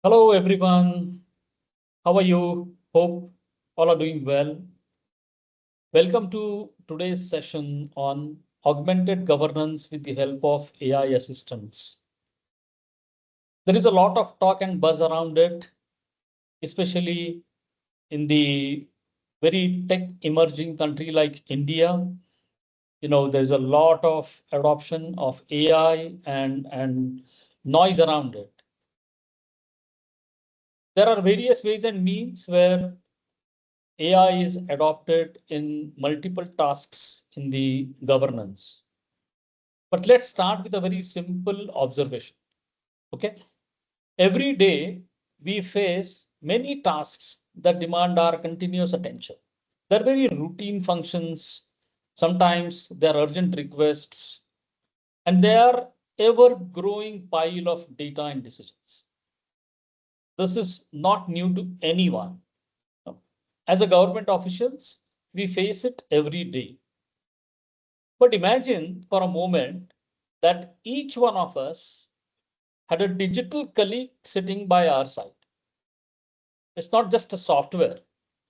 Hello, everyone. How are you? Hope all are doing well. Welcome to today's session on augmented governance with the help of AI assistants. There is a lot of talk and buzz around it, especially in the very tech emerging country like India. There's a lot of adoption of AI and noise around it. There are various ways and means where AI is adopted in multiple tasks in the governance. But let's start with a very simple observation. Okay. Every day we face many tasks that demand our continuous attention. They're very routine functions. Sometimes they're urgent requests, and they are ever growing pile of data and decisions. This is not new to anyone. As a government officials, we face it every day. But imagine for a moment that each one of us had a digital colleague sitting by our side. It's not just a software,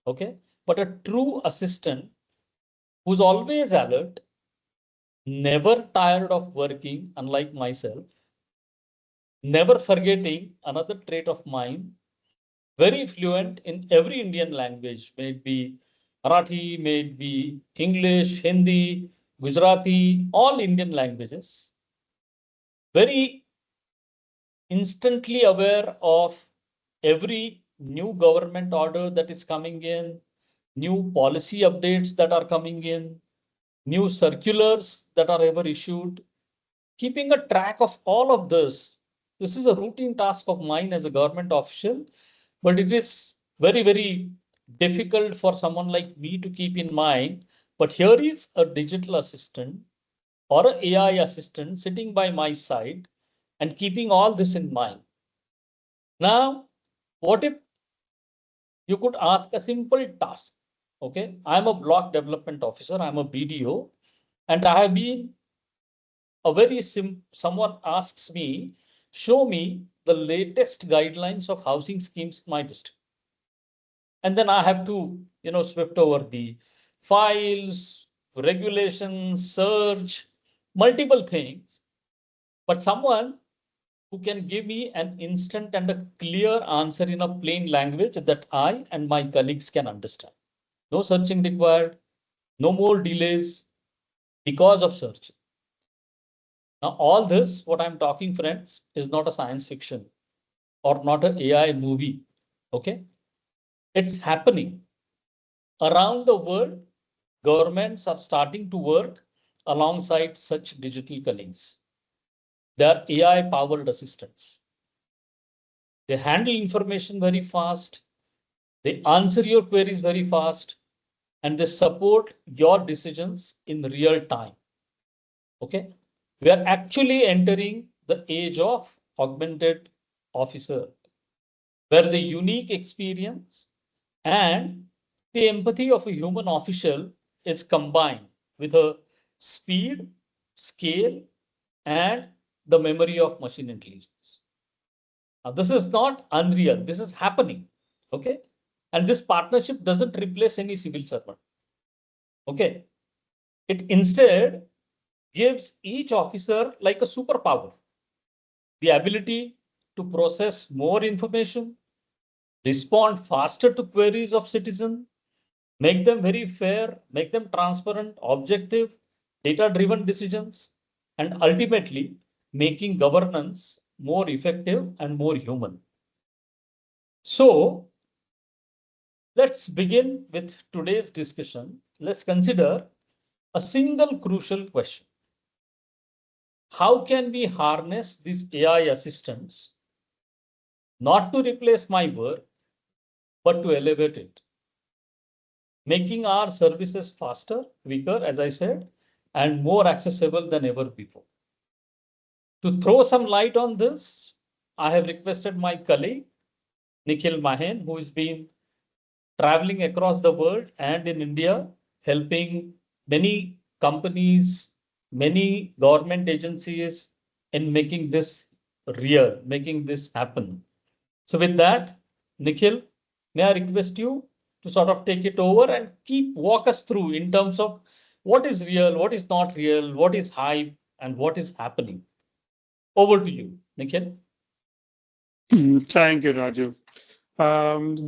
okay, but a true assistant who's always alert, never tired of working, unlike myself, never forgetting another trait of mine, very fluent in every Indian language, may it be Marathi, may it be English, Hindi, Gujarati, all Indian languages, very instantly aware of every new government order that is coming in, new policy updates that are coming in, new circulars that are ever issued. Keeping a track of all of this, this is a routine task of mine as a government official, but it is very, very difficult for someone like me to keep in mind. But here is a digital assistant or an AI assistant sitting by my side and keeping all this in mind. Now, what if you could ask a simple task? Okay, I'm a block development officer, I'm a BDO, and I have been a very someone asks me, show me the latest guidelines of housing schemes in my district. And then I have to, swift over the files, regulations, search, multiple things. But someone who can give me an instant and a clear answer in a plain language that I and my colleagues can understand. No searching required, no more delays because of searching. Now, all this, what I'm talking, friends, is not a science fiction or not an AI movie. Okay. It's happening around the world. Governments are starting to work alongside such digital colleagues. They are AI powered assistants. They handle information very fast. They answer your queries very fast, and they support your decisions in real time. Okay. We are actually entering the age of augmented officer, where the unique experience and the empathy of a human official is combined with a speed, scale, and the memory of machine intelligence. Now, this is not unreal. This is happening. Okay. And this partnership doesn't replace any civil servant. Okay. It instead gives each officer like a superpower, the ability to process more information, respond faster to queries of citizens, make them very fair, make them transparent, objective, data-driven decisions, and ultimately making governance more effective and more human. So let's begin with today's discussion. Let's consider a single crucial question. How can we harness these AI assistants not to replace my work, but to elevate it, making our services faster, quicker, as I said, and more accessible than ever before. To throw some light on this, I have requested my colleague, Nikhil Mahen, who has been traveling across the world and in India, helping many companies, many government agencies in making this real, making this happen. So with that, Nikhil, may I request you to sort of take it over and walk us through in terms of what is real, what is not real, what is hype, and what is happening. Over to you, Nikhil. Thank you, Raju.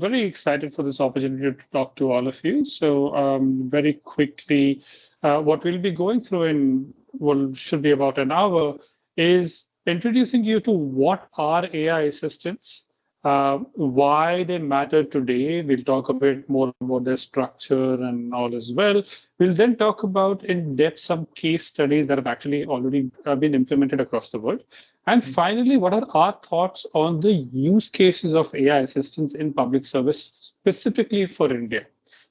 Very excited for this opportunity to talk to all of you. So, very quickly, what we'll be going through in what should be about an hour is introducing you to what are AI assistants, why they matter today. We'll talk a bit more about their structure and all as well. We'll then talk about in depth some case studies that have actually already been implemented across the world. And finally, what are our thoughts on the use cases of AI assistance in public service, specifically for India?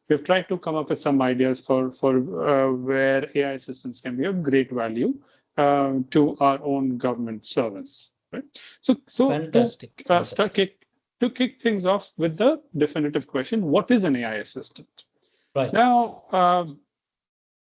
We've tried to come up with some ideas for where AI assistance can be of great value to our own government servants. Right? So Fantastic. to kick things off with the definitive question, what is an AI assistant? Right. Now,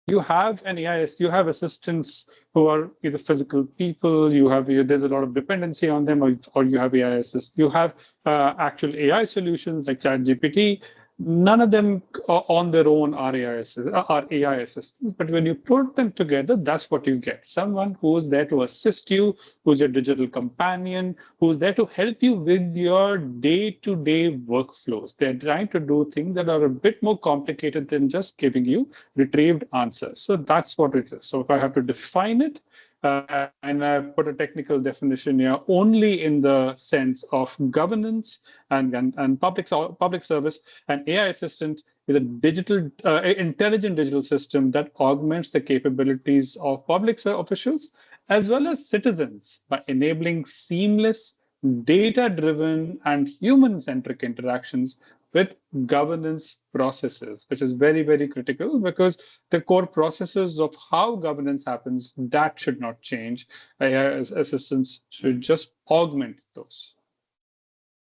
you have an AIS, you have assistants who are either physical people, there's a lot of dependency on them, or you have AI assist. You have actual AI solutions like ChatGPT. None of them on their own are are AI assistants, but when you put them together, that's what you get. Someone who's there to assist you, who's your digital companion, who's there to help you with your day-to-day workflows. They're trying to do things that are a bit more complicated than just giving you retrieved answers. So that's what it is. So if I have to define it, and I put a technical definition here only in the sense of governance and public service, an AI assistant is a intelligent digital system that augments the capabilities of public officials as well as citizens by enabling seamless, data-driven, and human-centric interactions with governance processes, which is very, very critical because the core processes of how governance happens, that should not change. AI assistants should just augment those.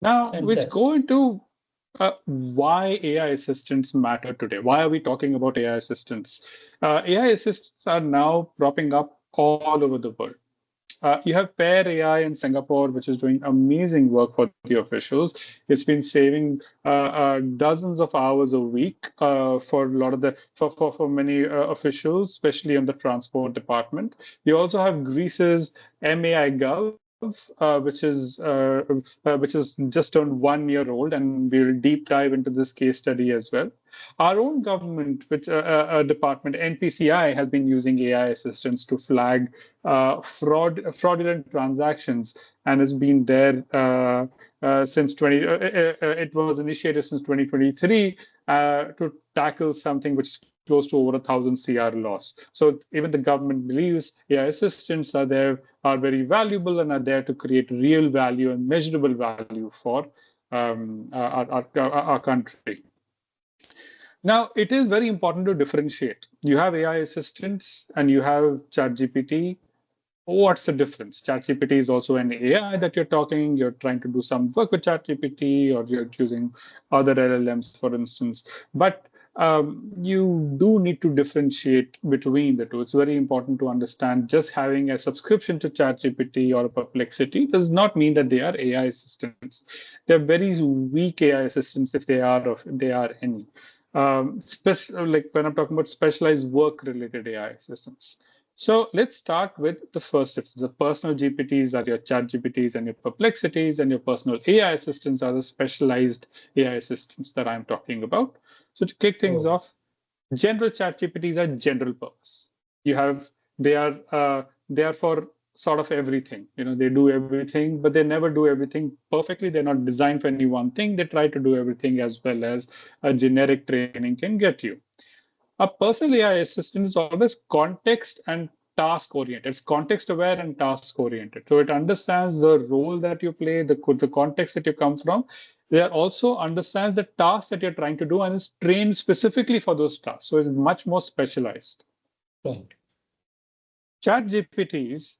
Now, which go Fantastic. into why AI assistants matter today. Why are we talking about AI assistants? AI assistants are now propping up all over the world. You have Pair AI in Singapore, which is doing amazing work for the officials. It's been saving dozens of hours a week for a lot of for many officials, especially in the transport department. You also have Greece's MAI Gov, which is just turned 1 year old, and we'll deep dive into this case study as well. Our own government, which department, NPCI, has been using AI assistants to flag fraudulent transactions and has been there since 20. It was initiated since 2023 to tackle something which is close to over 1,000 CR loss. So even the government believes AI assistants are very valuable and are there to create real value and measurable value for our country. Now, it is very important to differentiate. You have AI assistants and you have ChatGPT. What's the difference? ChatGPT is also an AI that you're trying to do some work with ChatGPT, or you're using other LLMs, for instance. But you do need to differentiate between the two. It's very important to understand just having a subscription to ChatGPT or Perplexity does not mean that they are AI assistants. They're very weak AI assistants if they are any. Like when I'm talking about specialized work-related AI assistants. So let's start with the first difference. The personal GPTs are your chat GPTs and your perplexities, and your personal AI assistants are the specialized AI assistants that I'm talking about. So to kick things Oh, off, general chat GPTs are general purpose. You have they are for sort of everything. They do everything, but they never do everything perfectly. They're not designed for any one thing. They try to do everything as well as a generic training can get you. A personal AI assistant is always context and task oriented. It's context aware and task oriented. So it understands the role that you play, the context that you come from. They also understands the task that you're trying to do and is trained specifically for those tasks. So it's much more specialized. right. Chat GPTs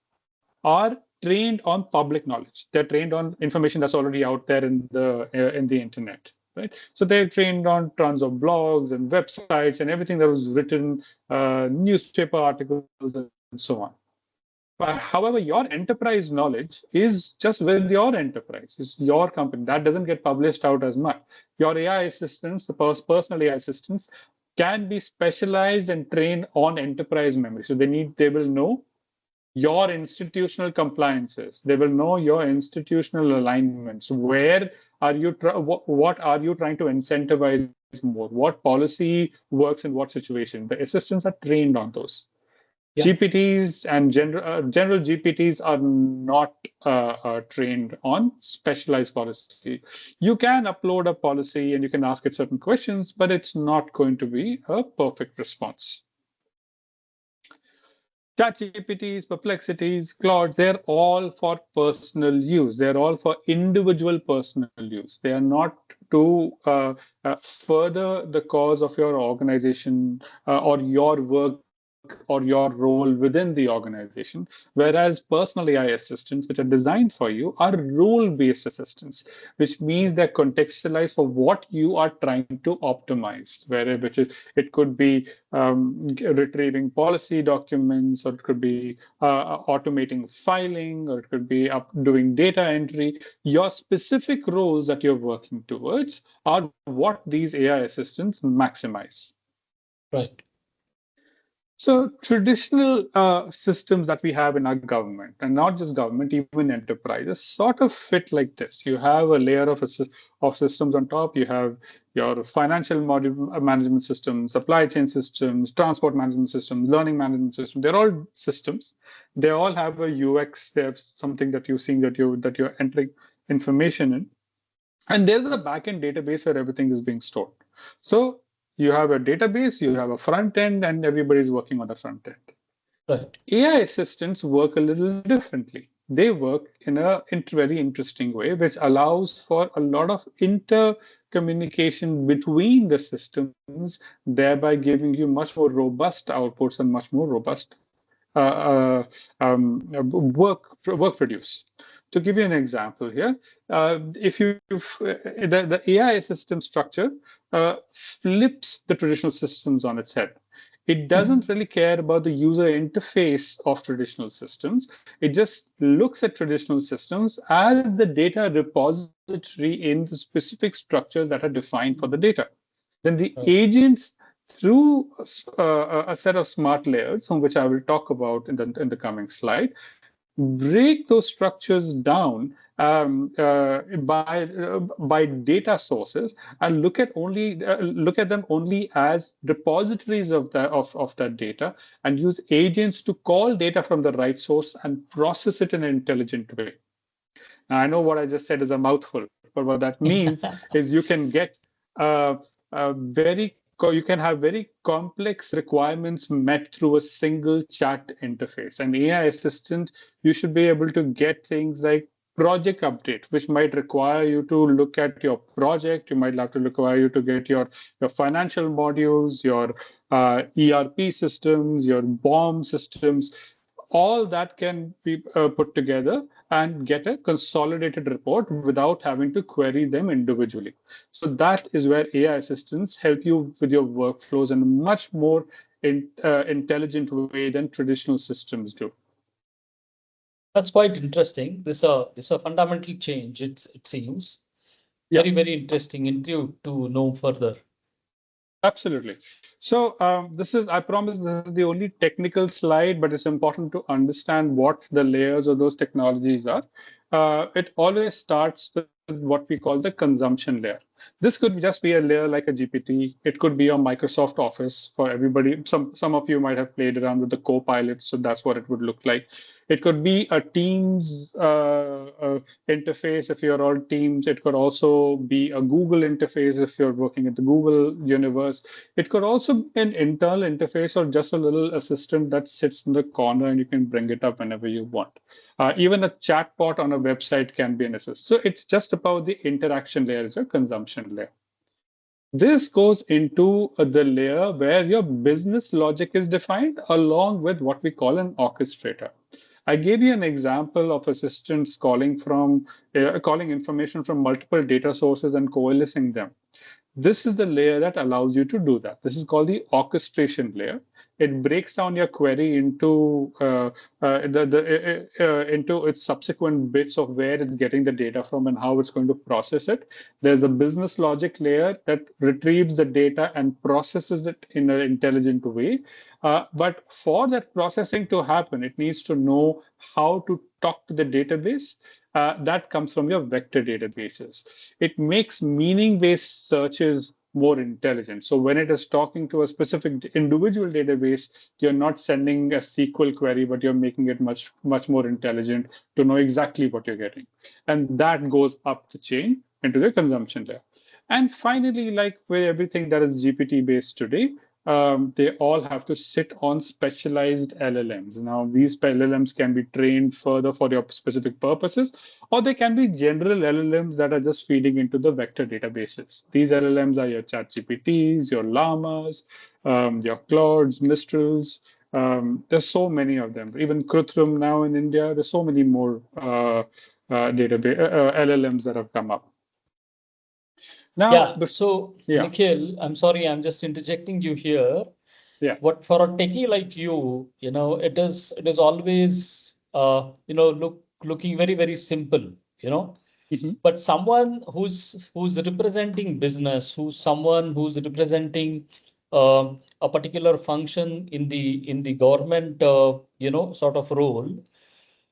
are trained on public knowledge. They're trained on information that's already out there in the internet. Right? So they're trained on tons of blogs and websites and everything that was written, newspaper articles, and so on. However, your enterprise knowledge is just with your enterprise. It's your company. That doesn't get published out as much. Your AI assistants, the personal AI assistants, can be specialized and trained on enterprise memory. So they will know your institutional compliances. They will know your institutional alignments. Where are you? What are you trying to incentivize more? What policy works in what situation? The assistants are trained on those. Yeah. GPTs and general GPTs are not trained on specialized policy. You can upload a policy and you can ask it certain questions, but it's not going to be a perfect response. ChatGPTs, Perplexities, Claude, they're all for personal use. They're all for individual personal use. They are not to further the cause of your organization or your work or your role within the organization. Whereas personal AI assistants, which are designed for you, are role-based assistants, which means they're contextualized for what you are trying to optimize. Which is, it could be retrieving policy documents, or it could be automating filing, or it could be doing data entry. Your specific roles that you're working towards are what these AI assistants maximize. Right. So traditional systems that we have in our government, and not just government, even enterprises, sort of fit like this. You have a layer of systems on top. You have your financial management systems, supply chain systems, transport management systems, learning management systems. They're all systems. They all have a UX. They have something that you're seeing that you're entering information in. And there's a backend database where everything is being stored. So you have a database, you have a front end, and everybody's working on the front end. Right. AI assistants work a little differently. They work in a very interesting way, which allows for a lot of intercommunication between the systems, thereby giving you much more robust outputs and much more robust work produce. To give you an example here, if the AI system structure flips the traditional systems on its head. It doesn't really care about the user interface of traditional systems. It just looks at traditional systems as the data repository in the specific structures that are defined for the data. Then the agents, through a set of smart layers, from which I will talk about in the coming slide, break those structures down by data sources and look at them only as repositories of that data, and use agents to call data from the right source and process it in an intelligent way. Now, I know what I just said is a mouthful, but what that means is you can get you can have very complex requirements met through a single chat interface. An AI assistant, you should be able to get things like project update, which might require you to look at your project. You might have to require you to get your financial modules, your ERP systems, your BOM systems. All that can be put together and get a consolidated report without having to query them individually. So that is where AI assistants help you with your workflows in a much more intelligent way than traditional systems do. That's quite interesting. This is a fundamental change. It seems very interesting to know further. Absolutely. So I promise this is the only technical slide, but it's important to understand what the layers of those technologies are. It always starts with what we call the consumption layer. This could just be a layer like a GPT. It could be a Microsoft Office for everybody. Some of you might have played around with the Copilot, so that's what it would look like. It could be a Teams interface if you're all Teams. It could also be a Google interface if you're working at the Google universe. It could also be an internal interface or just a little assistant that sits in the corner and you can bring it up whenever you want. Even a chatbot on a website can be an assistant. So it's just about the interaction layer, is a consumption layer. This goes into the layer where your business logic is defined along with what we call an orchestrator. I gave you an example of assistants calling information from multiple data sources and coalescing them. This is the layer that allows you to do that. This is called the orchestration layer. it breaks down your query into into its subsequent bits of where it's getting the data from and how it's going to process it. There's a business logic layer that retrieves the data and processes it in an intelligent way. But for that processing to happen, it needs to know how to talk to the database. That comes from your vector databases. It makes meaning-based searches more intelligent. So when it is talking to a specific individual database, you're not sending a SQL query, but you're making it much more intelligent to know exactly what you're getting. And that goes up the chain into the consumption layer. And finally, like with everything that is GPT based today, they all have to sit on specialized LLMs. Now, these LLMs can be trained further for your specific purposes, or they can be general LLMs that are just feeding into the vector databases. These LLMs are your ChatGPTs, your Llamas, your Claudes, Mistrals. There's so many of them. Even Krutrum now in India, there's so many more LLMs that have come up. Now, Yeah. So, yeah, Nikhil, I'm sorry, I'm just interjecting you here. yeah. What for a techie like you, it is always looking very, very simple, you know. Mhm, But someone who's representing business, who's someone who's representing a particular function in the government, sort of role,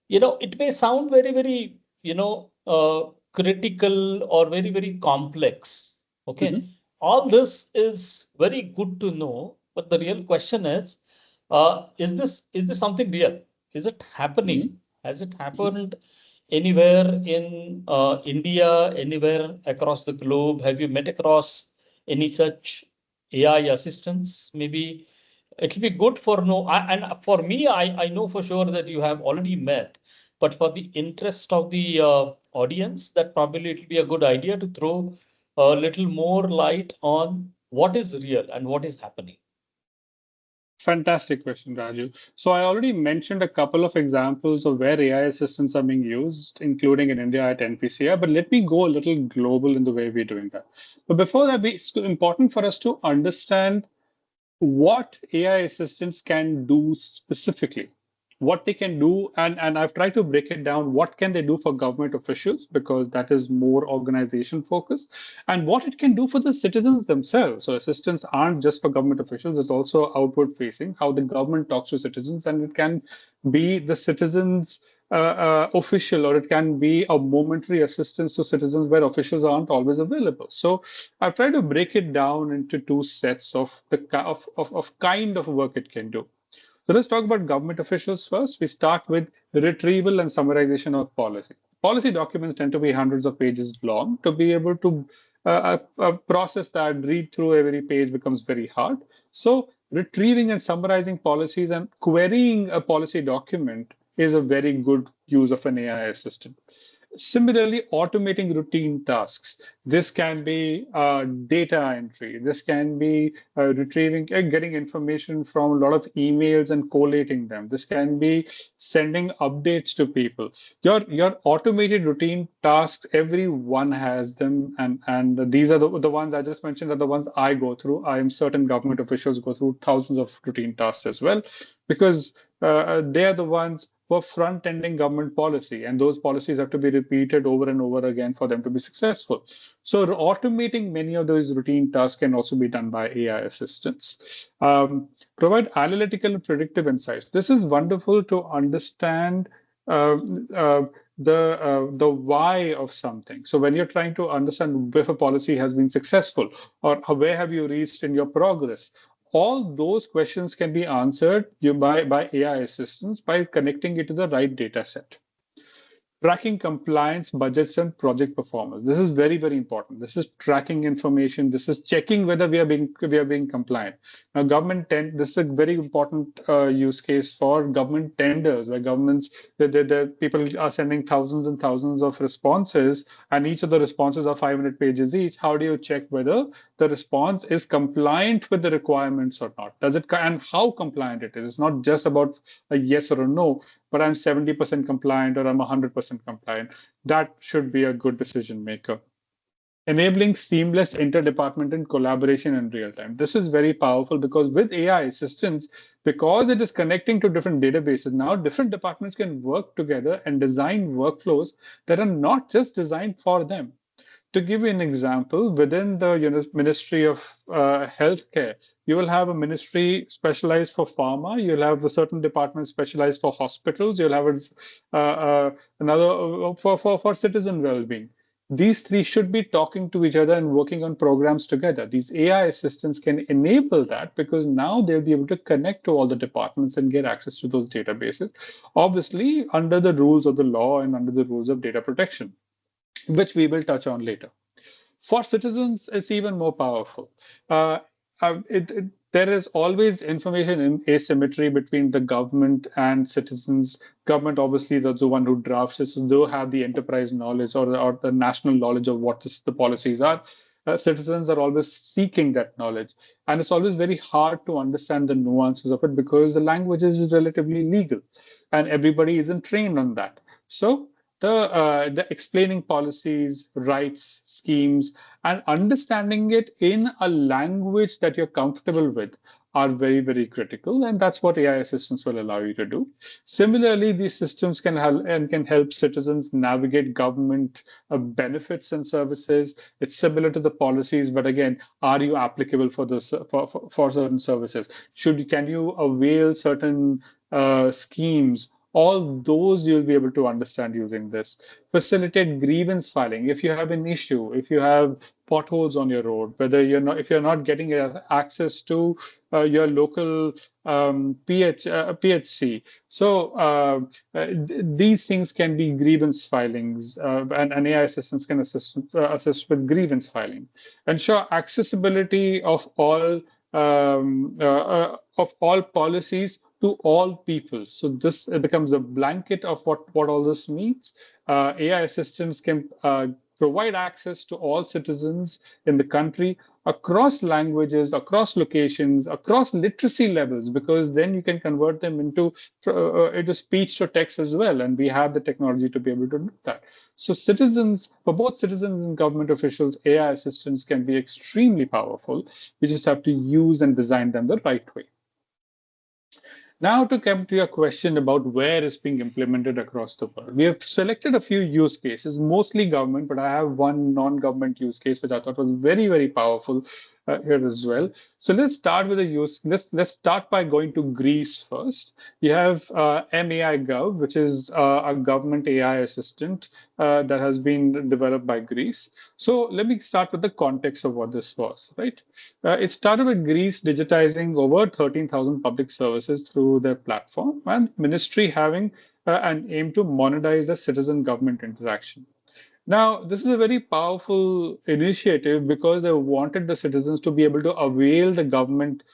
it may sound very, very, critical or very, very complex. Okay. mhm, All this is very good to know, but the real question is this something real? Is it mhm, happening? Has it mhm. happened anywhere in India, anywhere across the globe? Have you met across any such AI assistants? Maybe it'll be good for no, and for me, I know for sure that you have already met, but for the interest of the audience, that probably it'll be a good idea to throw a little more light on what is real and what is happening. Fantastic question, Raju. So I already mentioned a couple of examples of where AI assistants are being used, including in India at NPCI, but let me go a little global in the way we're doing that. But before that, it's important for us to understand what AI assistants can do specifically, what they can do, and I've tried to break it down. What can they do for government officials, because that is more organization focused, and what it can do for the citizens themselves. So assistants aren't just for government officials, it's also outward facing, how the government talks to citizens, and it can be the citizens official, or it can be a momentary assistance to citizens where officials aren't always available. So I've tried to break it down into two sets of the of kind of work it can do. So let's talk about government officials first. We start with retrieval and summarization of policy. Policy documents tend to be hundreds of pages long. To be able to process that, read through every page becomes very hard. So retrieving and summarizing policies and querying a policy document is a very good use of an AI assistant. Similarly, automating routine tasks. This can be data entry. This can be retrieving, getting information from a lot of emails and collating them. This can be sending updates to people. Your automated routine tasks, everyone has them, and these are the ones I just mentioned are the ones I go through. I am certain government officials go through thousands of routine tasks as well, because they are the ones for front-ending government policy, and those policies have to be repeated over and over again for them to be successful. So automating many of those routine tasks can also be done by AI assistants. Provide analytical and predictive insights. This is wonderful to understand uh, uh, the why of something. So when you're trying to understand if a policy has been successful, or where have you reached in your progress, all those questions can be answered by AI assistants by connecting it to the right data set. Tracking compliance, budgets, and project performance. This is very, very important. This is tracking information. This is checking whether we are being compliant. Now, this is a very important use case for government tenders, where governments the people are sending thousands and thousands of responses, and each of the responses are 500 pages each. How do you check whether the response is compliant with the requirements or not? Does it, and how compliant it is? It's not just about a yes or a no, but I'm 70% compliant or I'm 100% compliant. That should be a good decision maker. enabling seamless interdepartmental collaboration in real time. This is very powerful because with AI assistance, because it is connecting to different databases, now different departments can work together and design workflows that are not just designed for them. To give you an example, within the Ministry of Healthcare, you will have a ministry specialized for pharma. You'll have a certain department specialized for hospitals. You'll have another for citizen well-being. These three should be talking to each other and working on programs together. These AI assistants can enable that because now they'll be able to connect to all the departments and get access to those databases, obviously under the rules of the law and under the rules of data protection, which we will touch on later. For citizens, it's even more powerful. Uh, there is always information asymmetry between the government and citizens. Government, obviously, is the one who drafts it, so they have the enterprise knowledge or the national knowledge of what the policies are. Citizens are always seeking that knowledge. And it's always very hard to understand the nuances of it because the language is relatively legal and everybody isn't trained on that. So the explaining policies, rights, schemes, and understanding it in a language that you're comfortable with are very, very critical, and that's what AI assistants will allow you to do. Similarly, these systems can help citizens navigate government benefits and services. It's similar to the policies, but again, are you applicable for this for certain services? Can you avail certain schemes? All those you'll be able to understand using this. Facilitate grievance filing. If you have an issue, if you have potholes on your road, whether if you're not getting access to your local PHC. So these things can be grievance filings, and AI assistants can assist with grievance filing. Ensure accessibility of all policies to all people. So this becomes a blanket of what all this means. AI assistants can provide access to all citizens in the country across languages, across locations, across literacy levels, because then you can convert them into speech to text as well. And we have the technology to be able to do that. So for both citizens and government officials, AI assistants can be extremely powerful. We just have to use and design them the right way. Now to come to your question about where it's being implemented across the world. We have selected a few use cases, mostly government, but I have one non-government use case, which I thought was very, very powerful here as well. So let's start with let's start by going to Greece first. You have MAI Gov, which is a government AI assistant that has been developed by Greece. So let me start with the context of what this was, right? It started with Greece digitizing over 13,000 public services through their platform, and ministry having an aim to monetize the citizen government interaction. Now, this is a very powerful initiative because they wanted the citizens to be able to avail the government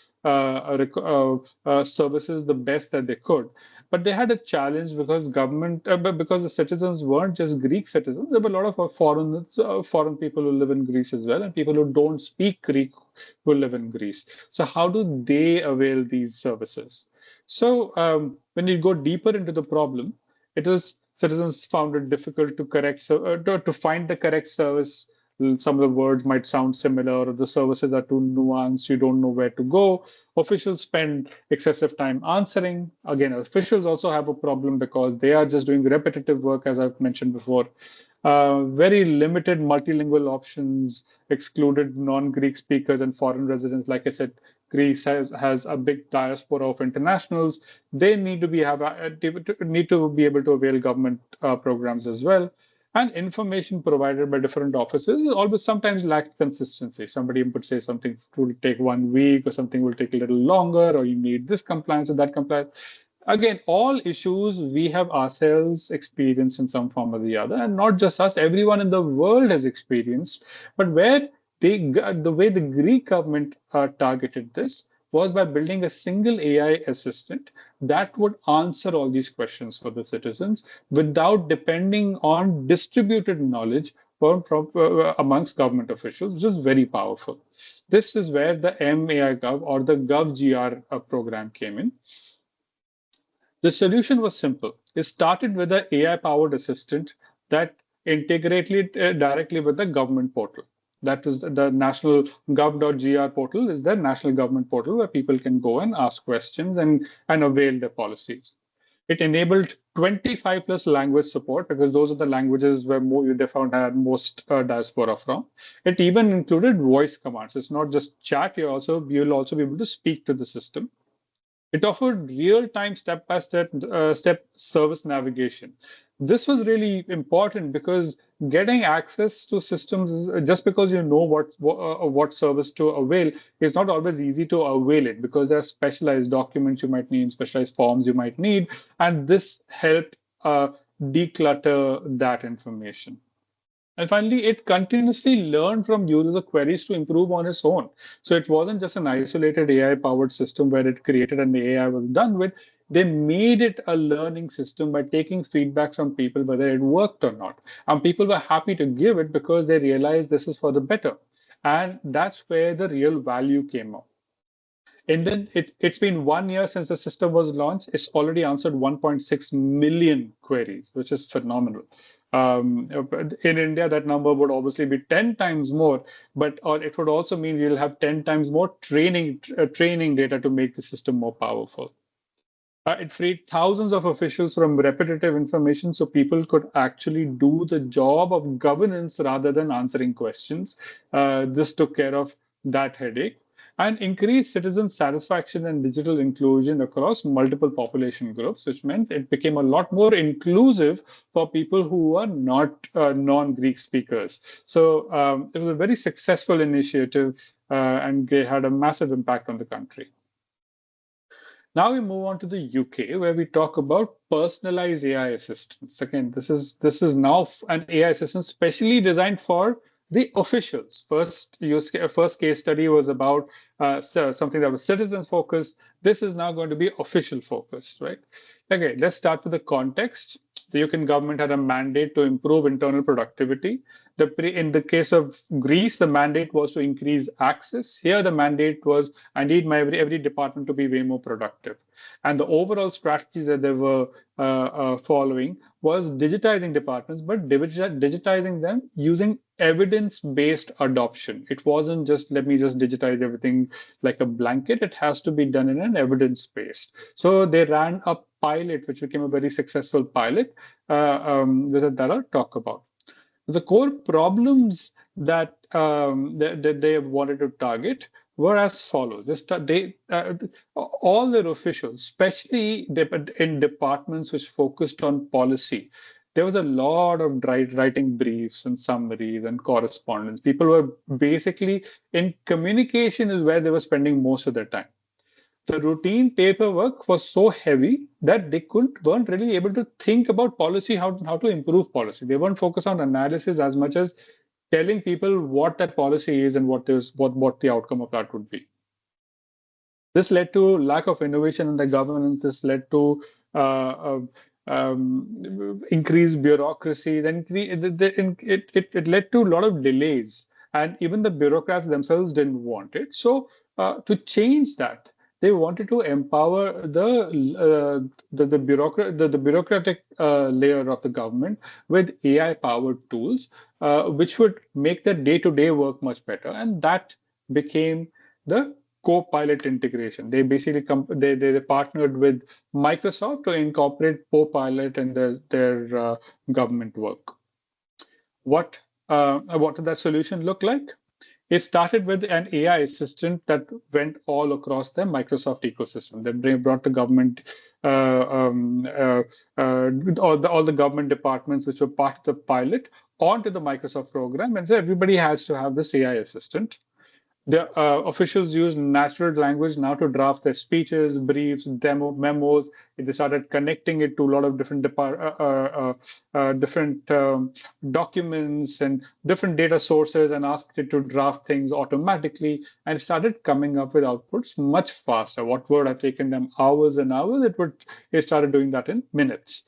services the best that they could. But they had a challenge because because the citizens weren't just Greek citizens. There were a lot of foreign people who live in Greece as well, and people who don't speak Greek who live in Greece. So how do they avail these services? So when you go deeper into the problem, it was citizens found it difficult to find the correct service. Some of the words might sound similar, or the services are too nuanced. You don't know where to go. Officials spend excessive time answering. Again, officials also have a problem because they are just doing repetitive work, as I've mentioned before. Very limited multilingual options, excluded non-Greek speakers and foreign residents. Like I said, Greece has a big diaspora of internationals. They need to be able to avail government programs as well. And information provided by different offices always sometimes lack consistency. Somebody would say something will take 1 week, or something will take a little longer, or you need this compliance or that compliance. Again, all issues we have ourselves experienced in some form or the other, and not just us, everyone in the world has experienced. But the way the Greek government targeted this was by building a single AI assistant that would answer all these questions for the citizens without depending on distributed knowledge amongst government officials, which is very powerful. This is where the MAI Gov or the GovGR program came in. The solution was simple. It started with an AI-powered assistant that integrated directly with the government portal. That is the national gov.gr portal is the national government portal where people can go and ask questions and avail their policies. It enabled 25 plus language support because those are the languages where they found had most diaspora from. It even included voice commands. It's not just chat. You'll also be able to speak to the system. It offered real-time step-by-step service navigation. This was really important because getting access to systems, just because you know what service to avail, it's not always easy to avail it because there are specialized documents you might need, specialized forms you might need, and this helped declutter that information. And finally, it continuously learned from user queries to improve on its own. So it wasn't just an isolated AI-powered system where it created and the AI was done with. They made it a learning system by taking feedback from people whether it worked or not. And people were happy to give it because they realized this is for the better. And that's where the real value came up. And then it's been 1 year since the system was launched. It's already answered 1.6 million queries, which is phenomenal. In India, that number would obviously be 10 times more, but or it would also mean you'll have 10 times more training data to make the system more powerful. It freed thousands of officials from repetitive information so people could actually do the job of governance rather than answering questions. This took care of that headache and increased citizen satisfaction and digital inclusion across multiple population groups, which meant it became a lot more inclusive for people who are not non-Greek speakers. So it was a very successful initiative and they had a massive impact on the country. Now we move on to the UK, where we talk about personalized AI assistants. Again, this is now an AI assistant specially designed for the officials. First case study was about something that was citizen focused. This is now going to be official focused, right? Okay, let's start with the context. The UK government had a mandate to improve internal productivity. In the case of Greece, the mandate was to increase access. Here, the mandate was I need every department to be way more productive. And the overall strategy that they were following was digitizing departments, but digitizing them using evidence-based adoption. It wasn't just let me just digitize everything like a blanket. It has to be done in an evidence-based. So they ran a pilot, which became a very successful pilot that I'll talk about. The core problems that they wanted to target were as follows. All their officials, especially in departments which focused on policy, there was a lot of writing briefs and summaries and correspondence. People were basically in communication is where they were spending most of their time. The routine paperwork was so heavy that they weren't really able to think about policy, how to improve policy. They weren't focused on analysis as much as telling people what that policy is and what the outcome of that would be. This led to lack of innovation in the governance. This led to increased bureaucracy. Then it led to a lot of delays, and even the bureaucrats themselves didn't want it. So to change that, they wanted to empower the bureaucratic layer of the government with AI-powered tools, which would make their day-to-day work much better, and that became the co-pilot integration. They basically they partnered with Microsoft to incorporate co-pilot in their government work. What did that solution look like? It started with an AI assistant that went all across the Microsoft ecosystem. They brought the government, all the government departments which were part of the pilot onto the Microsoft program, and so everybody has to have this AI assistant. The officials use natural language now to draft their speeches, briefs, memos. They started connecting it to a lot of different documents and different data sources and asked it to draft things automatically and started coming up with outputs much faster. What would have taken them hours and hours, it started doing that in minutes.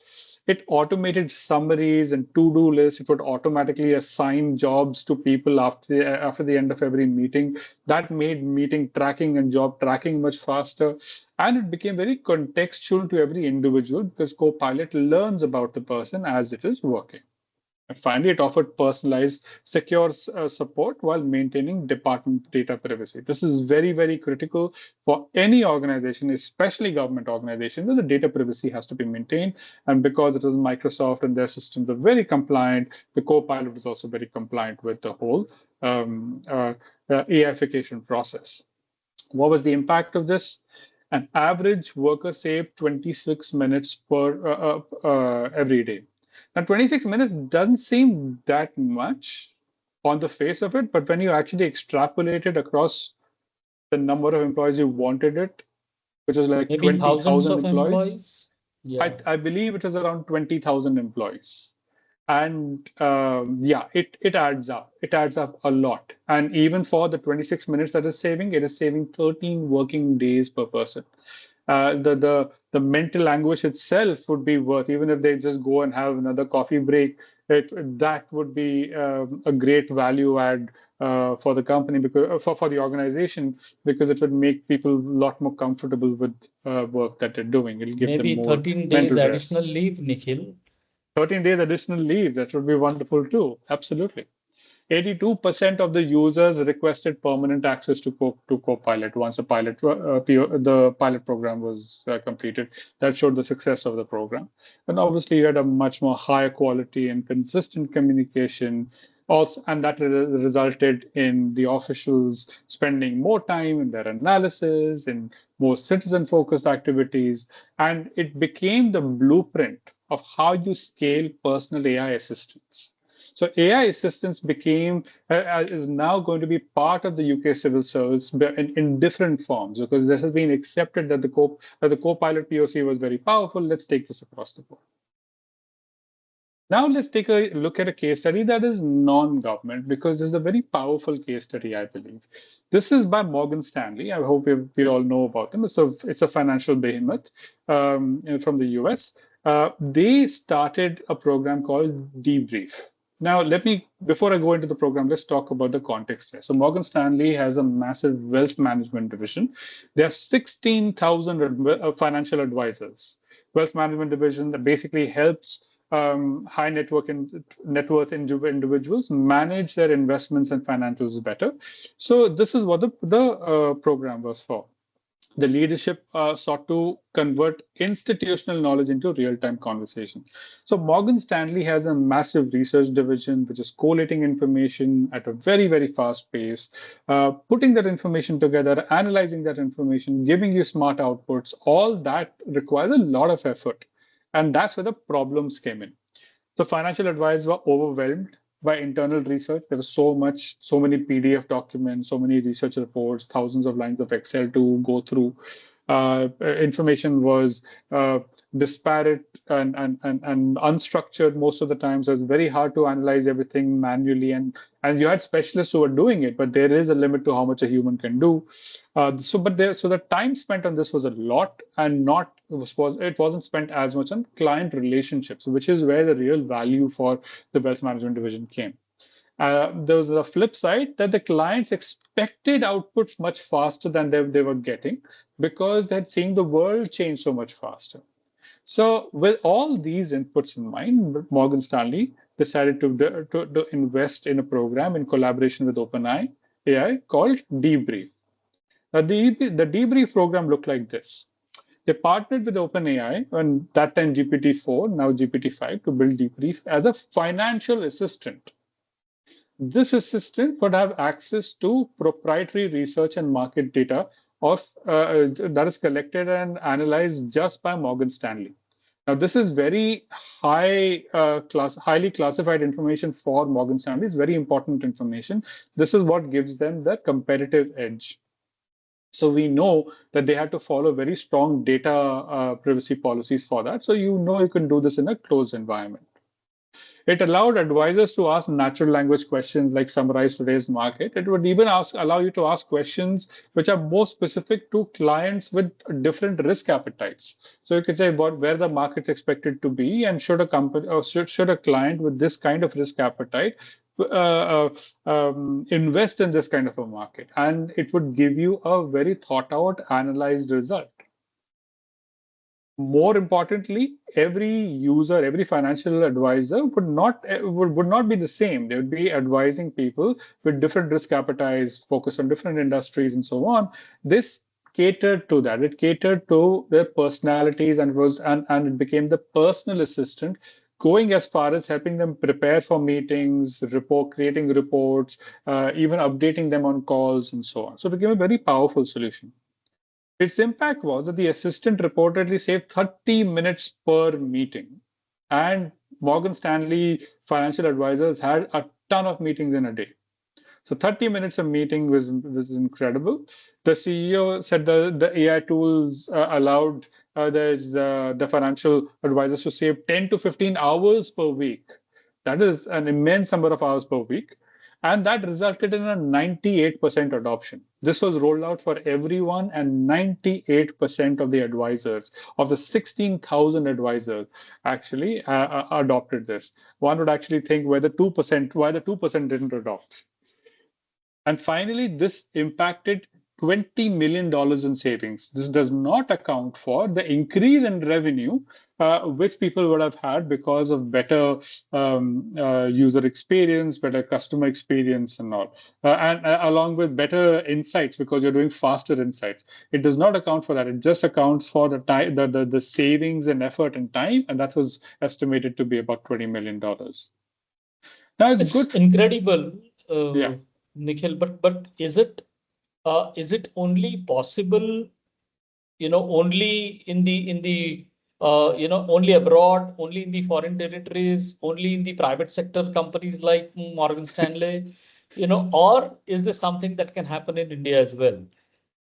It automated summaries and to-do lists. It would automatically assign jobs to people after the end of every meeting. That made meeting tracking and job tracking much faster. And it became very contextual to every individual because Copilot learns about the person as it is working. And finally, it offered personalized, secure support while maintaining department data privacy. This is very, very critical for any organization, especially government organizations, that the data privacy has to be maintained. And because it is Microsoft and their systems are very compliant, the Copilot is also very compliant with the whole AIification process. What was the impact of this? An average worker saved 26 minutes per every day. Now, 26 minutes doesn't seem that much on the face of it, but when you actually extrapolate it across the number of employees you wanted it, which is like Maybe thousands 20,000 of employees, employees. Yeah, I believe it is around 20,000 employees. And yeah, it adds up. It adds up a lot. And even for the 26 minutes that it is saving 13 working days per person. The mental anguish itself would be worth, even if they just go and have another coffee break, that would be a great value add for the company, because for the organization, because it would make people a lot more comfortable with work that they're doing. It'll give them maybe more 13 days mental additional rest. leave, Nikhil. 13 days additional leave, that would be wonderful too. Absolutely. 82% of the users requested permanent access to Copilot once the pilot program was completed. That showed the success of the program. And obviously, you had a much more higher quality and consistent communication. Also, and that resulted in the officials spending more time in their analysis, in more citizen-focused activities, and it became the blueprint of how you scale personal AI assistants. So AI assistance is now going to be part of the UK civil service in different forms, because this has been accepted that the Copilot POC was very powerful. Let's take this across the board. Now let's take a look at a case study that is non-government, because it's a very powerful case study, I believe. This is by Morgan Stanley. I hope we all know about them. So it's a financial behemoth from the US. They started a program called Debrief. Now, before I go into the program, let's talk about the context here. So Morgan Stanley has a massive wealth management division. They have 16,000 financial advisors. Wealth management division that basically helps high net worth individuals manage their investments and financials better. So this is what the program was for. The leadership sought to convert institutional knowledge into real-time conversation. So Morgan Stanley has a massive research division, which is collating information at a very, very fast pace, putting that information together, analyzing that information, giving you smart outputs. All that requires a lot of effort. And that's where the problems came in. So financial advisors were overwhelmed by internal research. There was so many PDF documents, so many research reports, thousands of lines of Excel to go through. Information was disparate and unstructured most of the time. So it's very hard to analyze everything manually. And you had specialists who were doing it, but there is a limit to how much a human can do. So the time spent on this was a lot, and it wasn't spent as much on client relationships, which is where the real value for the wealth management division came. There was a flip side that the clients expected outputs much faster than they were getting, because they had seen the world change so much faster. So with all these inputs in mind, Morgan Stanley decided to invest in a program in collaboration with OpenAI called Debrief. Now, the Debrief program looked like this. They partnered with OpenAI, and that time GPT-4, now GPT-5, to build Debrief as a financial assistant. This assistant would have access to proprietary research and market data that is collected and analyzed just by Morgan Stanley. Now, this is very highly classified information for Morgan Stanley. It's very important information. This is what gives them the competitive edge. So we know that they had to follow very strong data privacy policies for that. So you can do this in a closed environment. It allowed advisors to ask natural language questions like summarize today's market. It would even allow you to ask questions which are more specific to clients with different risk appetites. So you could say about where the market's expected to be, and should a company or should a client with this kind of risk appetite invest in this kind of a market, and it would give you a very thought out, analyzed result. More importantly, every user, every financial advisor would not be the same. They would be advising people with different risk appetites, focused on different industries, and so on. This catered to that. It catered to their personalities and it became the personal assistant, going as far as helping them prepare for meetings, creating reports, even updating them on calls, and so on. So it became a very powerful solution. Its impact was that the assistant reportedly saved 30 minutes per meeting. And Morgan Stanley financial advisors had a ton of meetings in a day. So 30 minutes of meeting was incredible. The CEO said the AI tools allowed the financial advisors to save 10 to 15 hours per week. That is an immense number of hours per week. And that resulted in a 98% adoption. This was rolled out for everyone, and 98% of the advisors, of the 16,000 advisors, actually adopted this. One would actually think why the 2% didn't adopt. And finally, this impacted $20 million in savings. This does not account for the increase in revenue, which people would have had because of better user experience, better customer experience, and all, and along with better insights because you're doing faster insights. It does not account for that. It just accounts for the time, the savings in effort and time, and that was estimated to be about $20 million. Now it's It's good. incredible, Yeah. Nikhil, but is it only possible, only only abroad, only in the foreign territories, only in the private sector companies like Morgan Stanley, or is this something that can happen in India as well?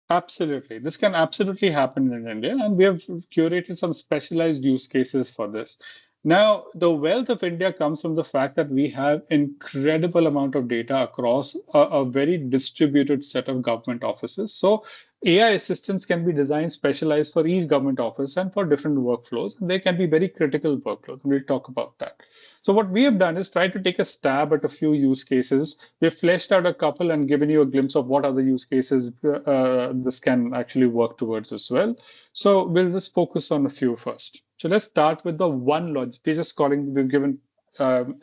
Absolutely. This can absolutely happen in India, and we have curated some specialized use cases for this. Now, the wealth of India comes from the fact that we have incredible amount of data across a very distributed set of government offices. So AI assistants can be designed specialized for each government office and for different workflows. They can be very critical workflows. We'll talk about that. So what we have done is try to take a stab at a few use cases. We've fleshed out a couple and given you a glimpse of what other use cases this can actually work towards as well. So we'll just focus on a few first. So let's start with the one logic. We've given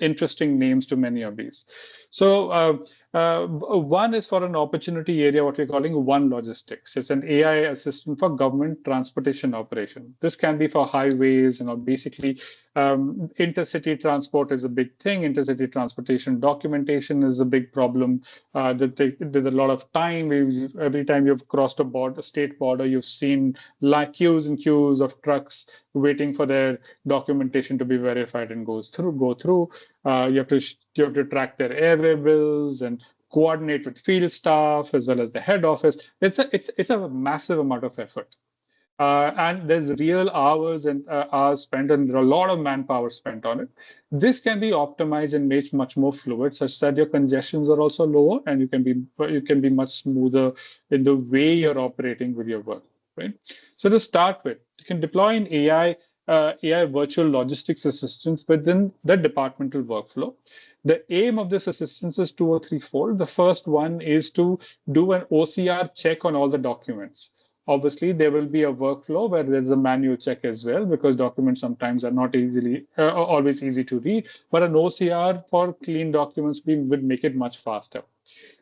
interesting names to many of these. So one is for an opportunity area, what we're calling One Logistics. It's an AI assistant for government transportation operation. This can be for highways, basically intercity transport is a big thing. Intercity transportation documentation is a big problem. There's a lot of time. Every time you've crossed a state border, you've seen queues and queues of trucks waiting for their documentation to be verified and go through. You have to track their airway bills and coordinate with field staff as well as the head office. It's a massive amount of effort. And there's real hours and hours spent, and there are a lot of manpower spent on it. This can be optimized and made much more fluid, such that your congestions are also lower, and you can be much smoother in the way you're operating with your work. Right. So to start with, you can deploy an AI virtual logistics assistance within the departmental workflow. The aim of this assistance is two or threefold. The first one is to do an OCR check on all the documents. Obviously, there will be a workflow where there's a manual check as well, because documents sometimes are not always easy to read. But an OCR for clean documents would make it much faster.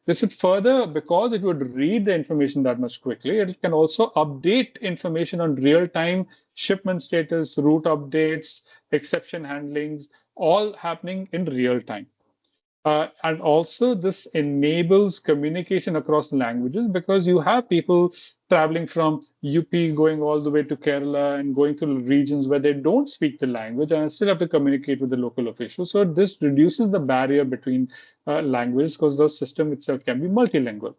This would further, because it would read the information that much quickly, it can also update information on real-time shipment status, route updates, exception handlings, all happening in real time. And also, this enables communication across languages, because you have people traveling from UP going all the way to Kerala and going through regions where they don't speak the language and still have to communicate with the local officials. So this reduces the barrier between languages, because the system itself can be multilingual.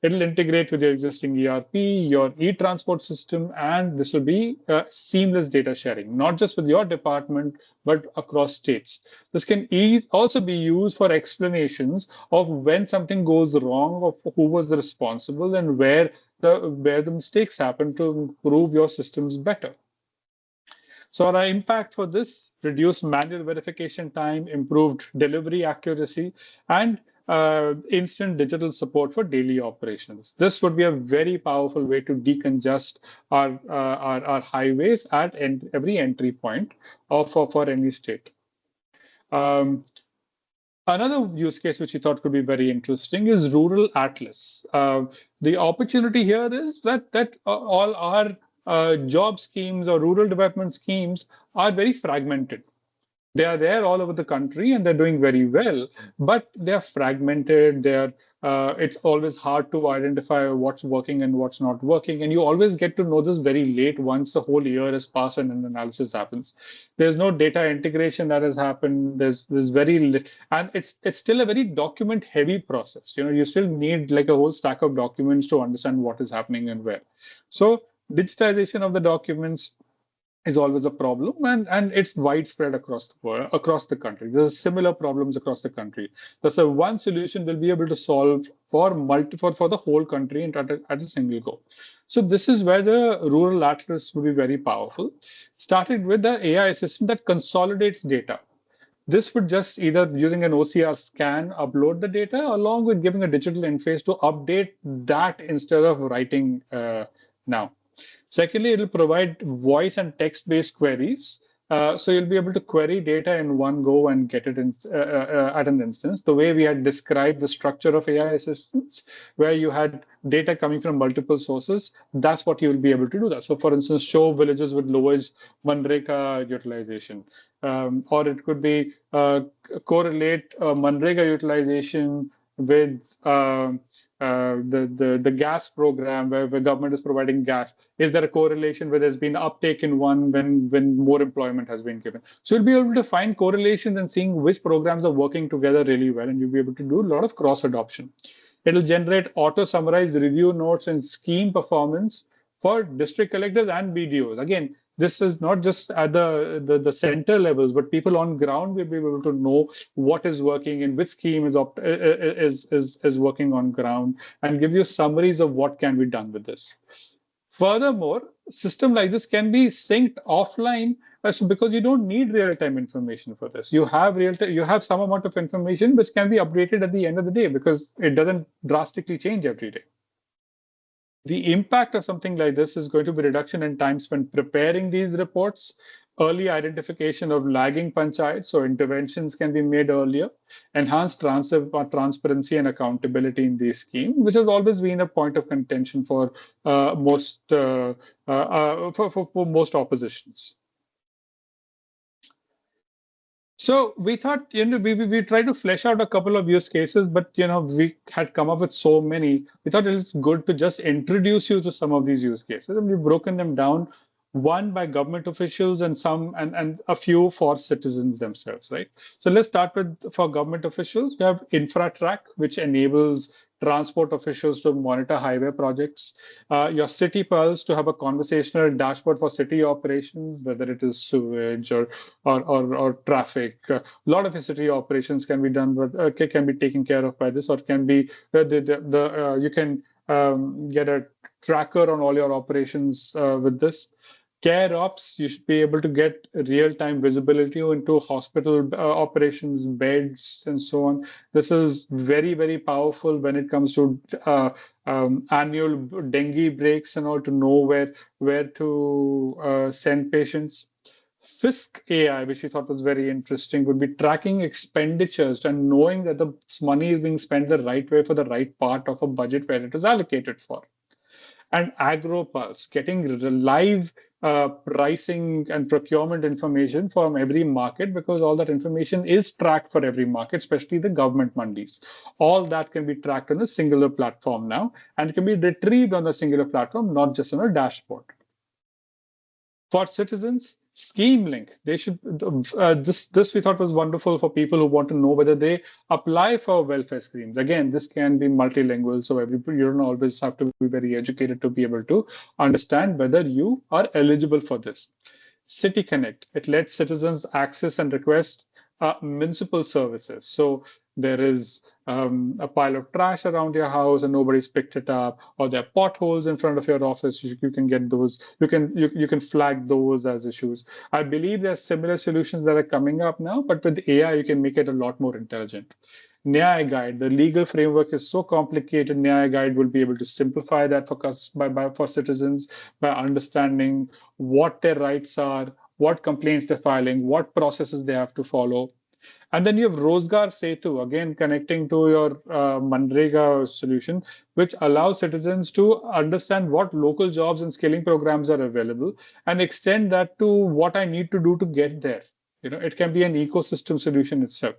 It'll integrate with your existing ERP, your e-transport system, and this will be seamless data sharing, not just with your department, but across states. This can also be used for explanations of when something goes wrong, of who was responsible, and where the mistakes happen to improve your systems better. So our impact for this: reduced manual verification time, improved delivery accuracy, and instant digital support for daily operations. This would be a very powerful way to decongest our highways at every entry point for any state. Um, Another use case which we thought could be very interesting is rural atlas. The opportunity here is that all our job schemes or rural development schemes are very fragmented. They are there all over the country and they're doing very well, but they're fragmented. It's always hard to identify what's working and what's not working. And you always get to know this very late once the whole year has passed and an analysis happens. There's no data integration that has happened. There's very little, and it's still a very document heavy process. You still need like a whole stack of documents to understand what is happening and where. So digitization of the documents is always a problem, and it's widespread across the world, across the country. There's similar problems across the country. So one solution will be able to solve for the whole country and at a single go. So this is where the rural atlas will be very powerful. Started with the AI system that consolidates data. This would just either using an OCR scan upload the data along with giving a digital interface to update that instead of writing now. Secondly, it will provide voice and text-based queries. So you'll be able to query data in one go and get it at an instance. The way we had described the structure of AI assistants, where you had data coming from multiple sources, that's what you will be able to do that. So for instance, show villages with lowest Manrega utilization. Or it could be correlate Manrega utilization with the gas program where the government is providing gas. Is there a correlation where there's been uptake in one when more employment has been given? So you'll be able to find correlations and seeing which programs are working together really well, and you'll be able to do a lot of cross adoption. It'll generate auto summarized review notes and scheme performance for district collectors and BDOs. Again, this is not just at the center levels, but people on ground will be able to know what is working and which scheme is working on ground, and gives you summaries of what can be done with this. Furthermore, system like this can be synced offline, because you don't need real-time information for this. You have some amount of information which can be updated at the end of the day because it doesn't drastically change every day. The impact of something like this is going to be reduction in time spent preparing these reports, early identification of lagging panchayats, so interventions can be made earlier, enhanced transparency and accountability in these schemes, which has always been a point of contention for most oppositions. So we thought, we tried to flesh out a couple of use cases, but we had come up with so many. We thought it was good to just introduce you to some of these use cases, and we've broken them down, one by government officials and a few for citizens themselves, right? So let's start with for government officials. We have InfraTrack, which enables transport officials to monitor highway projects, your City Pulse to have a conversational dashboard for city operations, whether it is sewage or traffic. A lot of the city operations can be done with, can be taken care of by this, or can be you can get a tracker on all your operations with this. Care ops, you should be able to get real-time visibility into hospital operations, beds, and so on. This is very, very powerful when it comes to annual dengue breaks and all, to know where to send patients. Fisk AI, which we thought was very interesting, would be tracking expenditures and knowing that the money is being spent the right way for the right part of a budget where it is allocated for. And AgroPulse, getting live pricing and procurement information from every market, because all that information is tracked for every market, especially the government mandis. All that can be tracked on a singular platform now, and it can be retrieved on a singular platform, not just on a dashboard. For citizens, Scheme Link. They should this we thought was wonderful for people who want to know whether they apply for welfare schemes. Again, this can be multilingual, so you don't always have to be very educated to be able to understand whether you are eligible for this. City Connect. It lets citizens access and request municipal services. So there is a pile of trash around your house and nobody's picked it up, or there are potholes in front of your office. You can get those. You can flag those as issues. I believe there's similar solutions that are coming up now, but with AI, you can make it a lot more intelligent. Nyaya Guide, the legal framework is so complicated. Nyaya Guide will be able to simplify that for citizens by understanding what their rights are, what complaints they're filing, what processes they have to follow. And then you have Rozgar Setu, again connecting to your Manrega solution, which allows citizens to understand what local jobs and skilling programs are available and extend that to what I need to do to get there. It can be an ecosystem solution itself.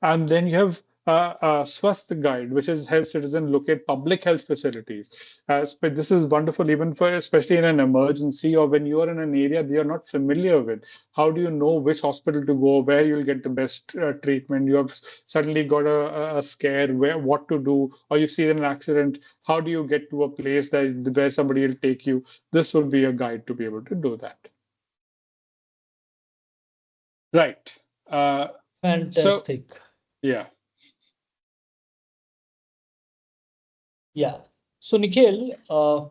And then you have Swasth Guide, which is help citizens locate public health facilities. But this is wonderful, even for especially in an emergency or when you are in an area that you're not familiar with. How do you know which hospital to go, where you'll get the best treatment? You have suddenly got a scare, what to do, or you see an accident. How do you get to a place where somebody will take you? This will be a guide to be able to do that. Right. Fantastic. Yeah. Yeah. So Nikhil, one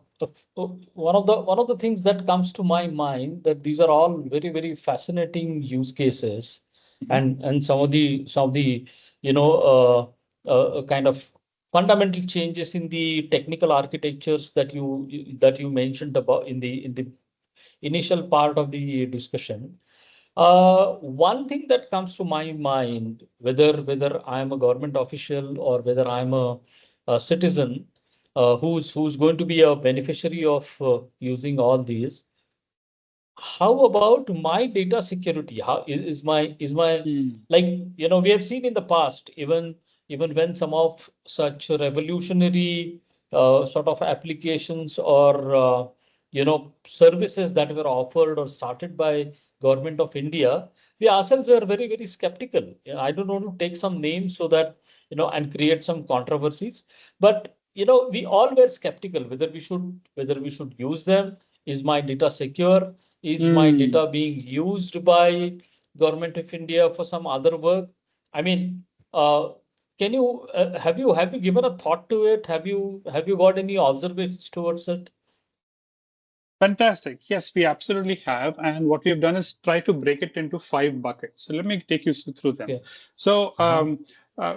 of the things that comes to my mind that these are all very, very fascinating use cases, and some of the kind of fundamental changes in the technical architectures that you mentioned about in the initial part of the discussion. One thing that comes to my mind, whether I'm a government official or whether I'm a citizen who's going to be a beneficiary of using all these, how about my data security? How is my like we have seen in the past, even when some of such revolutionary sort of applications or services that were offered or started by government of India, we ourselves were very, very skeptical. I don't want to take some names so that and create some controversies, but we all were skeptical whether we should use them. Is my data secure? Is my data being used by government of India for some other work? I mean, can you have you given a thought to it? Have you got any observations towards it? Fantastic. Yes, we absolutely have. And what we have done is try to break it into 5 buckets. So let me take you through them. Okay. So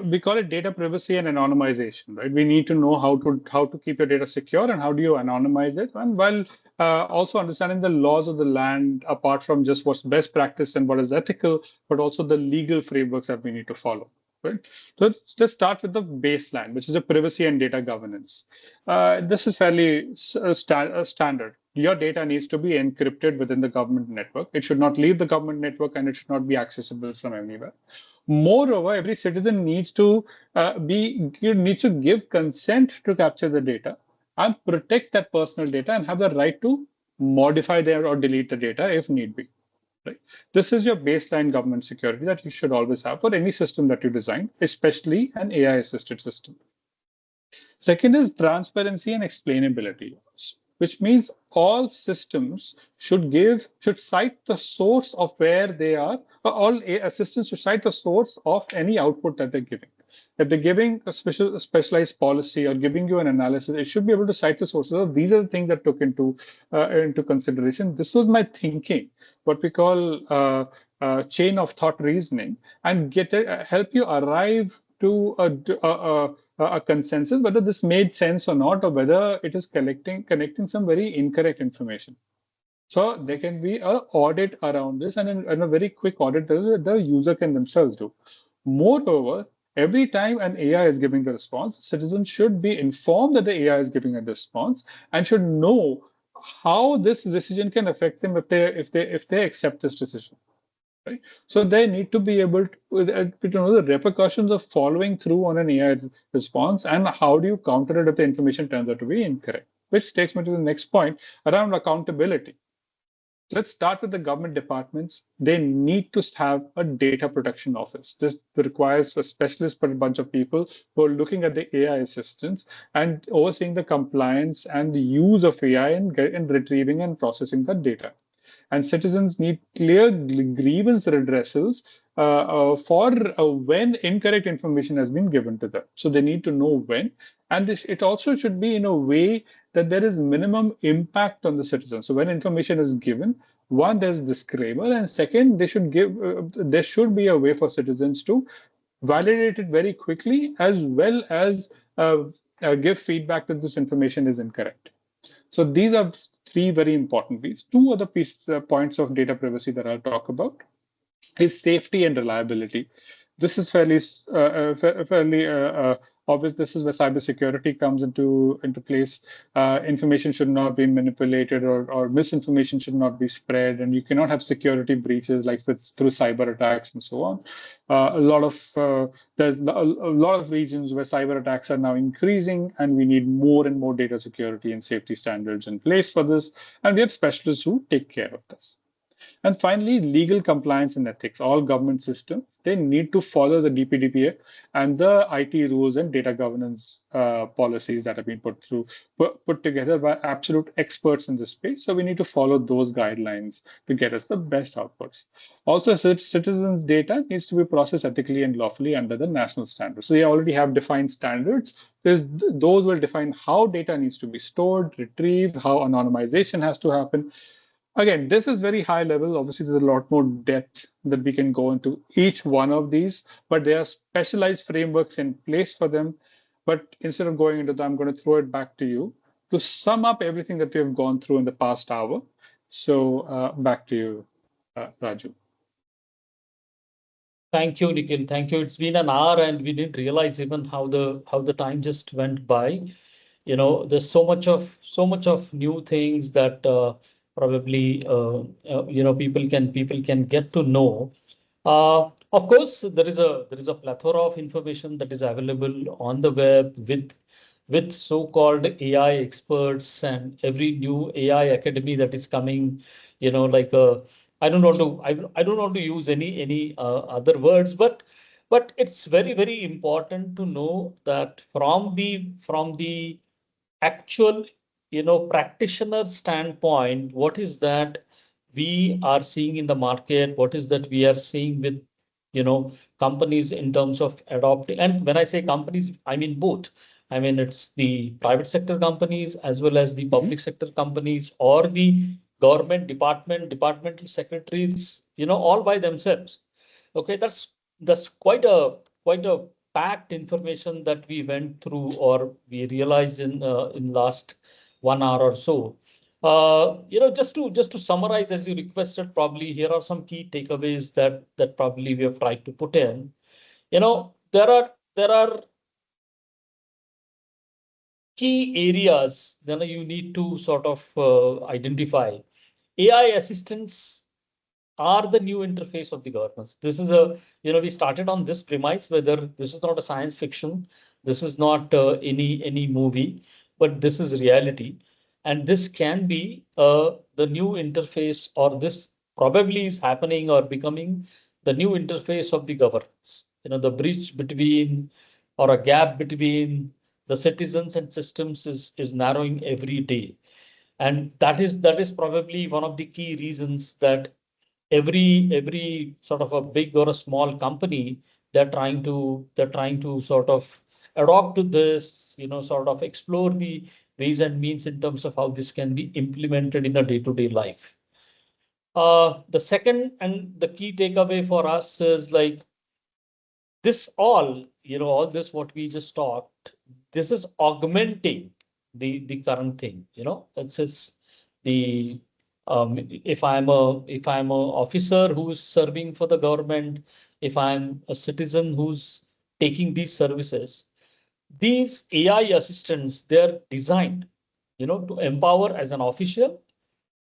we call it data privacy and anonymization, right? We need to know how to keep your data secure and how do you anonymize it, and while also understanding the laws of the land, apart from just what's best practice and what is ethical, but also the legal frameworks that we need to follow. Right. So let's just start with the baseline, which is the privacy and data governance. This is fairly standard. Your data needs to be encrypted within the government network. It should not leave the government network and it should not be accessible from anywhere. Moreover, every citizen needs to give consent to capture the data and protect that personal data and have the right to modify their or delete the data if need be. Right? This is your baseline government security that you should always have for any system that you design, especially an AI-assisted system. Second is transparency and explainability, which means all systems should cite the source of where they are. All systems should cite the source of any output that they're giving. If they're giving a specialized policy or giving you an analysis, it should be able to cite the sources. So these are the things that took into consideration. This was my thinking, what we call chain of thought reasoning, and help you arrive to a consensus whether this made sense or not, or whether it is connecting some very incorrect information. So there can be an audit around this, and in a very quick audit, the user can themselves do. Moreover, every time an AI is giving the response, citizens should be informed that the AI is giving a response and should know how this decision can affect them if they accept this decision. Right? So they need to be able to know the repercussions of following through on an AI response, and how do you counter it if the information turns out to be incorrect. Which takes me to the next point around accountability. Let's start with the government departments. They need to have a data protection office. This requires a specialist, but a bunch of people who are looking at the AI assistance and overseeing the compliance and the use of AI in retrieving and processing the data. And citizens need clear grievance redressals for when incorrect information has been given to them. So they need to know when. And it also should be in a way that there is minimum impact on the citizen. So when information is given, one, there's disclaimer, and second, there should be a way for citizens to validate it very quickly, as well as give feedback that this information is incorrect. So these are three very important pieces. Two other points of data privacy that I'll talk about is safety and reliability. This is fairly obvious. This is where cybersecurity comes into place. Information should not be manipulated, or misinformation should not be spread, and you cannot have security breaches like through cyber attacks and so on. There's a lot of regions where cyber attacks are now increasing, and we need more and more data security and safety standards in place for this. And we have specialists who take care of this. And finally, legal compliance and ethics. All government systems, they need to follow the DPDPA and the IT rules and data governance policies that have been put together by absolute experts in this space. So we need to follow those guidelines to get us the best outputs. Also, citizens' data needs to be processed ethically and lawfully under the national standards. So they already have defined standards. Those will define how data needs to be stored, retrieved, how anonymization has to happen. Again, this is very high level. Obviously, there's a lot more depth that we can go into each one of these, but there are specialized frameworks in place for them. But instead of going into that, I'm going to throw it back to you to sum up everything that we have gone through in the past hour. So back to you, Raju. Thank you, Nikhil. Thank you. It's been an hour and we didn't realize even how the time just went by. There's so much of new things that probably people can get to know. Of course, there is a plethora of information that is available on the web with so-called AI experts and every new AI academy that is coming. Like I don't want to use any other words, but it's very, very important to know that from the actual practitioner standpoint, what is that we are seeing in the market, what is that we are seeing with companies in terms of adopting. And when I say companies, I mean both. I mean, it's the private sector companies as well as the public sector companies, or the government departmental secretaries, all by themselves. Okay, that's quite a packed information that we went through, or we realized in last 1 hour or so. Just to summarize, as you requested, probably here are some key takeaways that probably we have tried to put in. There are key areas that you need to sort of identify. AI assistants are the new interface of the governance. This is we started on this premise, whether this is not a science fiction, this is not any movie, but this is reality. And this can be the new interface, or this probably is happening or becoming the new interface of the governance. The bridge between, or a gap between, the citizens and systems is narrowing every day. And that is probably one of the key reasons that every sort of a big or a small company, they're trying to sort of adopt to this, sort of explore the ways and means in terms of how this can be implemented in a day-to-day life. The second and the key takeaway for us is like this all this what we just talked, this is augmenting the current thing. It says the if I'm a officer who's serving for the government, if I'm a citizen who's taking these services, these AI assistants, they're designed, to empower as an official,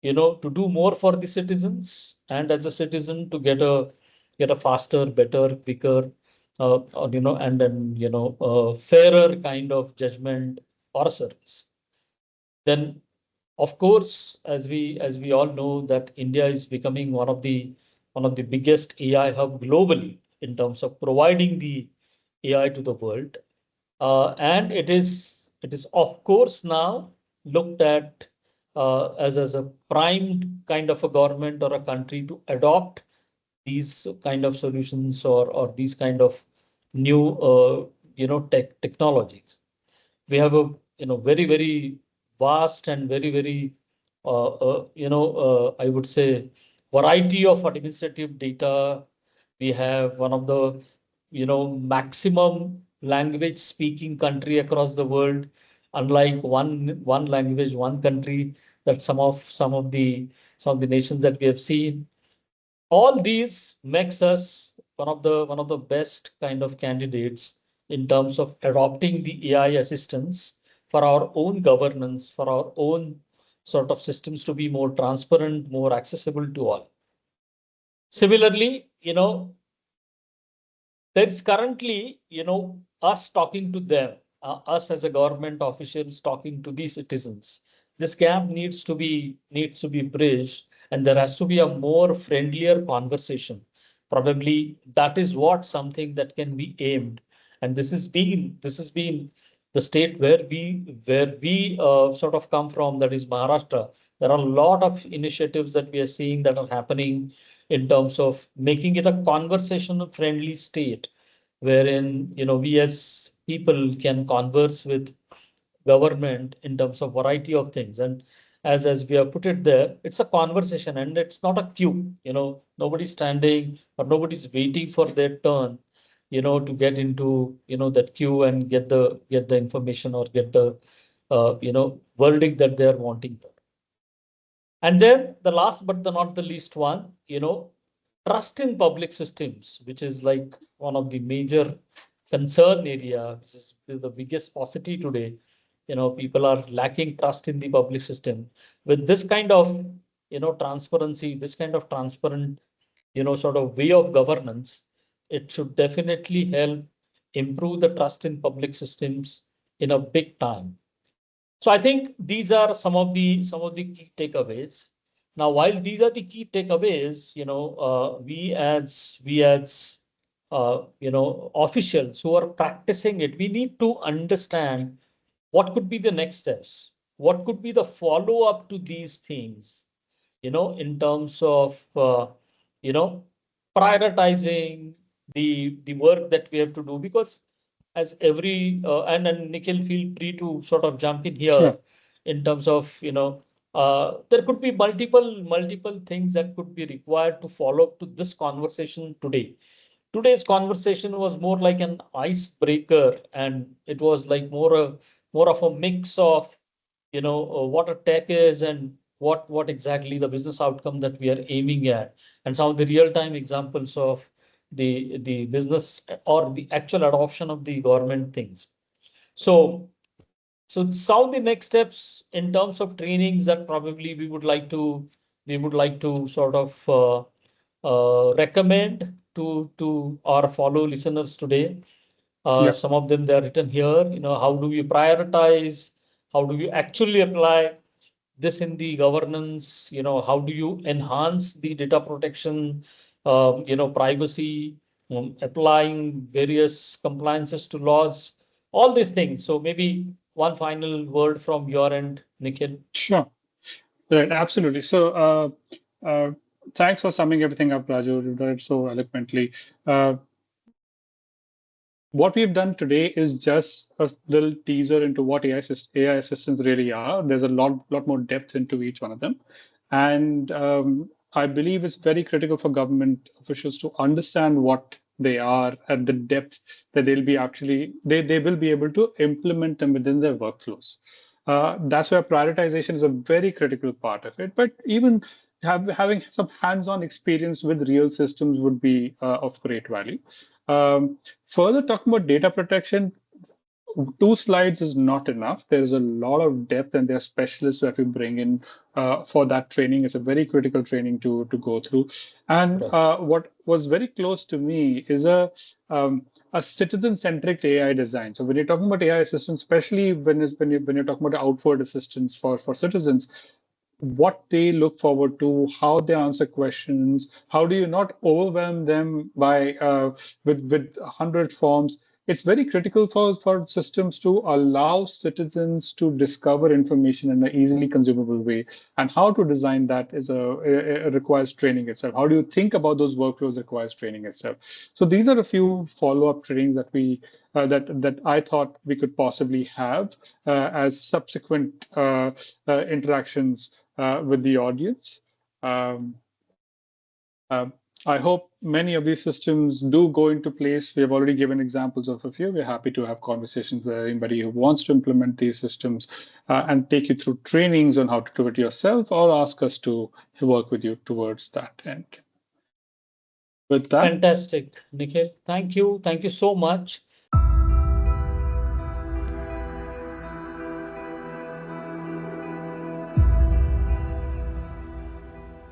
to do more for the citizens, and as a citizen to get a faster, better, quicker, and then fairer kind of judgment or service. Then, of course, as we all know, that India is becoming one of the biggest AI hub globally in terms of providing the AI to the world. And it is of course now looked at as a primed kind of a government or a country to adopt these kind of solutions, or these kind of new technologies. We have a very, very vast and very, very I would say variety of administrative data. We have one of the maximum language speaking country across the world, unlike one language, one country that some of the nations that we have seen. All these makes us one of the best kind of candidates in terms of adopting the AI assistance for our own governance, for our own sort of systems to be more transparent, more accessible to all. Similarly, there is currently, us talking to them, us as a government officials talking to the citizens. This gap needs to be bridged, and there has to be a more friendlier conversation. Probably that is what something that can be aimed, and this has been the state where we sort of come from, that is Maharashtra. There are a lot of initiatives that we are seeing that are happening in terms of making it a conversation friendly state, wherein we as people can converse with government in terms of variety of things. And as we have put it there, it's a conversation and it's not a queue. Nobody's standing or nobody's waiting for their turn, to get into that queue and get the information or get the verdict that they are wanting for. And then the last but not the least one, trust in public systems, which is like one of the major concern area, which is the biggest paucity today. People are lacking trust in the public system. With this kind of, transparency, this kind of transparent, sort of way of governance, it should definitely help improve the trust in public systems in a big time. So I think these are some of the key takeaways. Now, while these are the key takeaways, we as officials who are practicing it, we need to understand what could be the next steps, what could be the follow up to these things, in terms of you know prioritizing the work that we have to do. Because as every and Nikhil, feel free to sort of jump in here Sure. in terms of there could be multiple things that could be required to follow up to this conversation today. Today's conversation was more like an icebreaker, and it was like more of a mix of what a tech is and what exactly the business outcome that we are aiming at, and some of the real time examples of the business or the actual adoption of the government things. So so some of the next steps in terms of trainings that probably we would like to sort of recommend to our follow listeners today. Yeah. Some of them, they are written here. How do we prioritize? How do we actually apply this in the governance? How do you enhance the data protection, privacy, applying various compliances to laws, all these things. So maybe one final word from your end, Nikhil. Sure. Right. Absolutely. So, thanks for summing everything up, Raju. You did it so eloquently. Uh, what we've done today is just a little teaser into what AI assistants really are. There's a lot more depth into each one of them, and I believe it's very critical for government officials to understand what they are at the depth that they will be able to implement them within their workflows. That's where prioritization is a very critical part of it. But even having some hands-on experience with real systems would be of great value. Further talking about data protection, 2 slides is not enough. There is a lot of depth, and there are specialists that we bring in for that training. It's a very critical training to go through. And Right. what was very close to me is a citizen-centric AI design. So when you're talking about AI assistants, especially when you're talking about outward assistance for citizens, what they look forward to, how they answer questions, how do you not overwhelm them by with 100 forms. It's very critical for systems to allow citizens to discover information in an easily consumable way. And how to design that requires training itself. How do you think about those workflows requires training itself. So these are a few follow-up trainings that I thought we could possibly have as subsequent interactions with the audience. Um, I hope many of these systems do go into place. We have already given examples of a few. We're happy to have conversations with anybody who wants to implement these systems and take you through trainings on how to do it yourself, or ask us to work with you towards that end. With that, Fantastic, Nikhil. Thank you. Thank you so much.